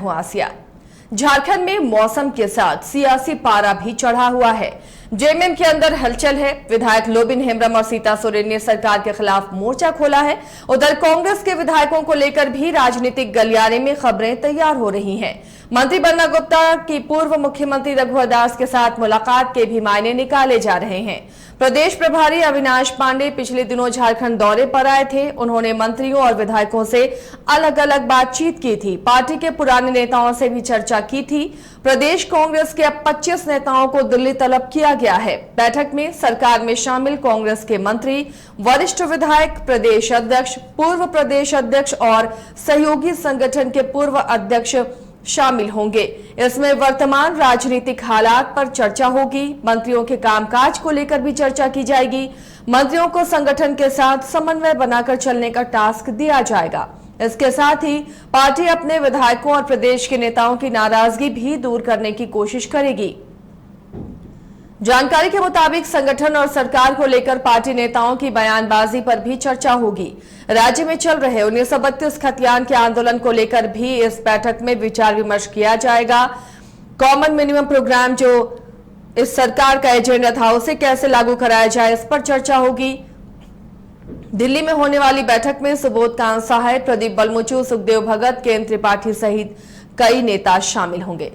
हूं आसिया। झारखंड में मौसम के साथ सियासी पारा भी चढ़ा हुआ है। जेएमएम के अंदर हलचल है। विधायक लोबिन हेम्ब्रम और सीता सोरेन ने सरकार के खिलाफ मोर्चा खोला है। उधर कांग्रेस के विधायकों को लेकर भी राजनीतिक गलियारे में खबरें तैयार हो रही हैं। मंत्री बन्ना गुप्ता की पूर्व मुख्यमंत्री रघुवर दास के साथ मुलाकात के भी मायने निकाले जा रहे हैं। प्रदेश प्रभारी अविनाश पांडे पिछले दिनों झारखंड दौरे पर आए थे। उन्होंने मंत्रियों और विधायकों से अलग अलग बातचीत की थी। पार्टी के पुराने नेताओं से भी चर्चा की थी। प्रदेश कांग्रेस के अब 25 नेताओं को दिल्ली तलब किया गया है। बैठक में सरकार में शामिल कांग्रेस के मंत्री, वरिष्ठ विधायक, प्रदेश अध्यक्ष, पूर्व प्रदेश अध्यक्ष और सहयोगी संगठन के पूर्व अध्यक्ष शामिल होंगे। इसमें वर्तमान राजनीतिक हालात पर चर्चा होगी। मंत्रियों के कामकाज को लेकर भी चर्चा की जाएगी। मंत्रियों को संगठन के साथ समन्वय बनाकर चलने का टास्क दिया जाएगा। इसके साथ ही पार्टी अपने विधायकों और प्रदेश के नेताओं की नाराजगी भी दूर करने की कोशिश करेगी। जानकारी के मुताबिक संगठन और सरकार को लेकर पार्टी नेताओं की बयानबाजी पर भी चर्चा होगी। राज्य में चल रहे 1932 खतियान के आंदोलन को लेकर भी इस बैठक में विचार विमर्श किया जाएगा। कॉमन मिनिमम प्रोग्राम जो इस सरकार का एजेंडा था उसे कैसे लागू कराया जाए, इस पर चर्चा होगी। दिल्ली में होने वाली बैठक में सुबोध कांत सहाय, प्रदीप बलमुचु, सुखदेव भगत, केएन त्रिपाठी सहित कई नेता शामिल होंगे।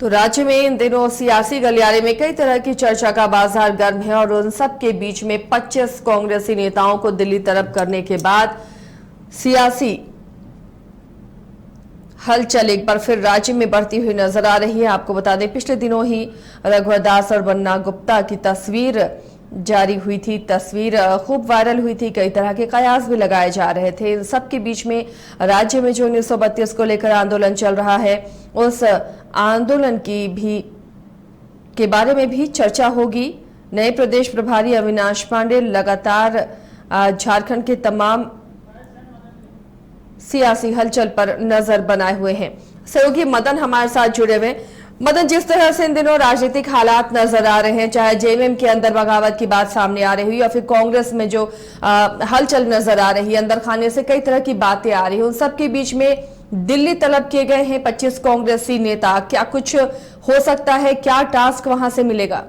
तो राज्य में इन दिनों सियासी गलियारे में कई तरह की चर्चा का बाजार गर्म है और उन सब के बीच में 25 कांग्रेसी नेताओं को दिल्ली तलब करने के बाद सियासी हलचल एक बार फिर राज्य में बढ़ती हुई नजर आ रही है। आपको बता दें, पिछले दिनों ही रघुवर दास और बन्ना गुप्ता की तस्वीर जारी हुई थी। तस्वीर खूब वायरल हुई थी। कई तरह के कयास भी लगाए जा रहे थे। इन सबके बीच में राज्य में जो 1932 को लेकर आंदोलन चल रहा है, उस आंदोलन के बारे में भी चर्चा होगी। नए प्रदेश प्रभारी अविनाश पांडे लगातार झारखंड के तमाम सियासी हलचल पर नजर बनाए हुए हैं। सहयोगी मदन हमारे साथ जुड़े हुए। मदन, जिस तरह से इन दिनों राजनीतिक हालात नजर आ रहे हैं, चाहे जेएमएम के अंदर बगावत की बात सामने आ रही हुई या फिर कांग्रेस में जो हलचल नजर आ रही है, अंदर खाने से कई तरह की बातें आ रही है, उन सबके बीच में दिल्ली तलब किए गए हैं 25 कांग्रेसी नेता। क्या कुछ हो सकता है? क्या टास्क वहां से मिलेगा?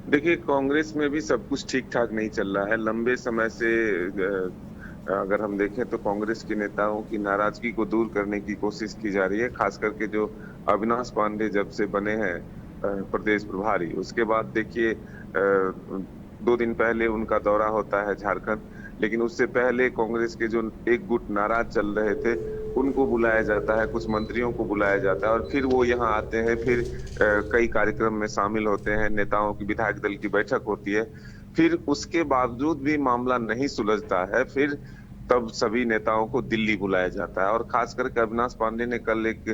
देखिए, कांग्रेस में भी सब कुछ ठीक ठाक नहीं चल रहा है। लंबे समय से अगर हम देखें तो कांग्रेस के नेताओं की नाराजगी को दूर करने की कोशिश की जा रही है। खास करके जो अविनाश पांडे जब से बने हैं प्रदेश प्रभारी, उसके बाद देखिए 2 दिन पहले उनका दौरा होता है झारखंड, लेकिन उससे पहले कांग्रेस के जो एक गुट नाराज चल रहे थे उनको बुलाया जाता है, कुछ मंत्रियों को बुलाया जाता है और फिर वो यहाँ आते हैं। फिर कई कार्यक्रम में शामिल होते हैं, नेताओं की विधायक दल की बैठक होती है। फिर उसके बावजूद भी मामला नहीं सुलझता है, फिर तब सभी नेताओं को दिल्ली बुलाया जाता है। और खास करके अविनाश पांडे ने कल एक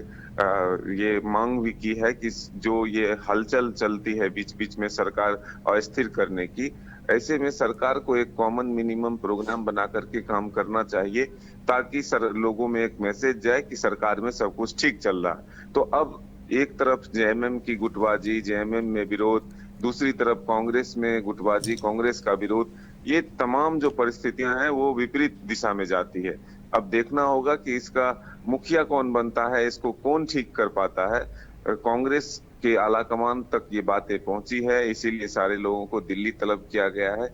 ये मांग भी की है कि जो ये हलचल चलती है बीच बीच में सरकार अस्थिर करने की, ऐसे में सरकार को एक कॉमन मिनिमम प्रोग्राम बना करके काम करना चाहिए, ताकि लोगों में एक मैसेज जाए कि सरकार में सब कुछ ठीक चल रहा है। तो अब एक तरफ जेएमएम की गुटबाजी, जेएमएम में विरोध, दूसरी तरफ कांग्रेस में गुटबाजी, कांग्रेस का विरोध, ये तमाम जो परिस्थितियां हैं वो विपरीत दिशा में जाती है। अब देखना होगा कि इसका मुखिया कौन बनता है, इसको कौन ठीक कर पाता है। कांग्रेस के आलाकमान तक ये बातें पहुंची है, इसीलिए सारे लोगों को दिल्ली तलब किया गया है।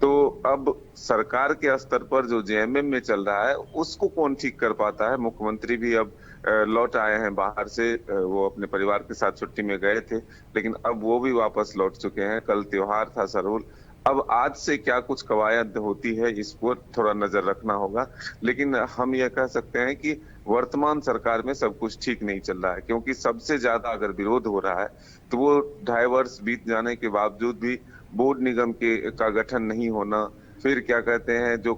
तो अब सरकार के स्तर पर जो जेएमएम में चल रहा है उसको कौन ठीक कर पाता है। मुख्यमंत्री भी अब लौट आए हैं बाहर से, वो अपने परिवार के साथ छुट्टी में गए थे, लेकिन अब वो भी वापस लौट चुके हैं। कल त्योहार था सरहुल। अब आज से क्या कुछ कवायद होती है इस पर थोड़ा नजर रखना होगा, लेकिन हम यह कह सकते हैं कि वर्तमान सरकार में सब कुछ ठीक नहीं चल रहा है, क्योंकि सबसे ज्यादा अगर विरोध हो रहा है तो वो 2.5 वर्ष बीत जाने के बावजूद भी बोर्ड निगम का गठन नहीं होना, फिर क्या कहते हैं जो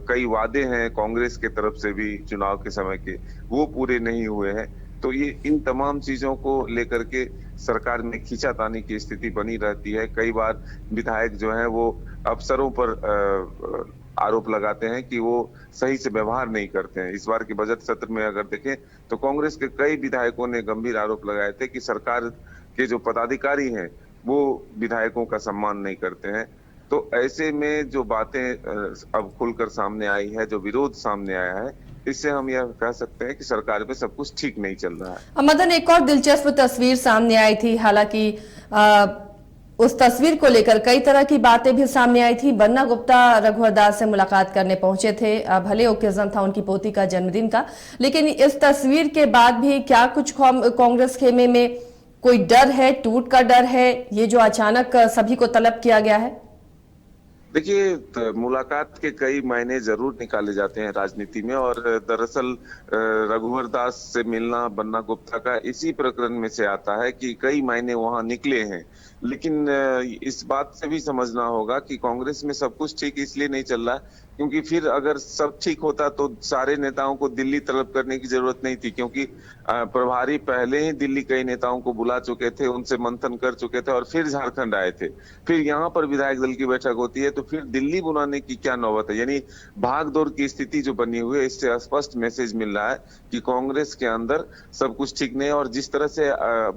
कई वादे हैं कांग्रेस के तरफ से भी चुनाव के समय के, वो पूरे नहीं हुए हैं। तो ये इन तमाम चीजों को लेकर के सरकार में खींचातानी की स्थिति बनी रहती है। कई बार विधायक जो है वो अफसरों पर आरोप लगाते हैं कि वो सही से व्यवहार नहीं करते हैं। इस बार के बजट सत्र में अगर देखें तो कांग्रेस के कई विधायकों ने गंभीर आरोप लगाए थे कि सरकार के जो पदाधिकारी हैं वो विधायकों का सम्मान नहीं करते हैं। तो ऐसे में जो बातें अब खुलकर सामने आई है, जो विरोध सामने आया है, इससे हम यह कह सकते हैं कि सरकार में सब कुछ ठीक नहीं चल रहा है। मदन, एक और दिलचस्प तस्वीर सामने आई थी, हालांकि उस तस्वीर को लेकर कई तरह की बातें भी सामने आई थी। बन्ना गुप्ता रघुवर दास से मुलाकात करने पहुंचे थे, भले ओकेजन था उनकी पोती का जन्मदिन का, लेकिन इस तस्वीर के बाद भी क्या कुछ कांग्रेस खेमे में कोई डर है, टूट का डर है, ये जो अचानक सभी को तलब किया गया है? देखिए, मुलाकात के कई मायने जरूर निकाले जाते हैं राजनीति में, और दरअसल रघुवर दास से मिलना बन्ना गुप्ता का इसी प्रकरण में से आता है कि कई मायने वहां निकले हैं। लेकिन इस बात से भी समझना होगा कि कांग्रेस में सब कुछ ठीक इसलिए नहीं चल रहा, क्योंकि फिर अगर सब ठीक होता तो सारे नेताओं को दिल्ली तलब करने की जरूरत नहीं थी, क्योंकि प्रभारी पहले ही दिल्ली कई नेताओं को बुला चुके थे, उनसे मंथन कर चुके थे और फिर झारखंड आए थे। फिर यहाँ पर विधायक दल की बैठक होती है तो फिर दिल्ली बुलाने की क्या नौबत है? यानी भागदौड़ की स्थिति जो बनी हुई है, इससे स्पष्ट मैसेज मिल रहा है कि कांग्रेस के अंदर सब कुछ ठीक नहीं है। और जिस तरह से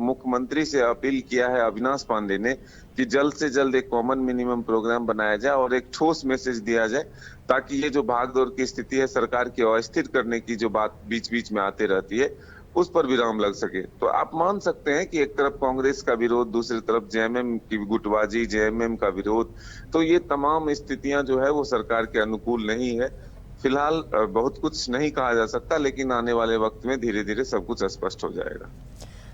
मुख्यमंत्री से अपील किया है अविनाश पांडे ने कि जल्द से जल्द एक कॉमन मिनिमम प्रोग्राम बनाया जाए और एक ठोस मैसेज दिया जाए, ताकि ये जो भागदौड़ की स्थिति है, सरकार की अस्थिर करने की जो बात बीच बीच में आती रहती है, उस पर विराम लग सके। तो आप मान सकते हैं कि एक तरफ कांग्रेस का विरोध, दूसरी तरफ जेएमएम की गुटबाजी, जेएमएम का विरोध, तो ये तमाम स्थितियां जो है वो सरकार के अनुकूल नहीं है। फिलहाल बहुत कुछ नहीं कहा जा सकता, लेकिन आने वाले वक्त में धीरे धीरे सब कुछ स्पष्ट हो जाएगा।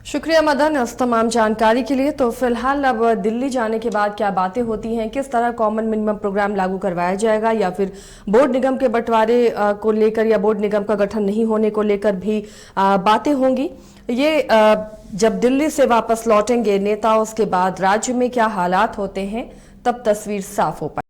शुक्रिया मदन इस तमाम जानकारी के लिए। तो फिलहाल अब दिल्ली जाने के बाद क्या बातें होती हैं, किस तरह कॉमन मिनिमम प्रोग्राम लागू करवाया जाएगा, या फिर बोर्ड निगम के बंटवारे को लेकर या बोर्ड निगम का गठन नहीं होने को लेकर भी बातें होंगी, ये जब दिल्ली से वापस लौटेंगे नेता, उसके बाद राज्य में क्या हालात होते हैं तब तस्वीर साफ हो पाएगी।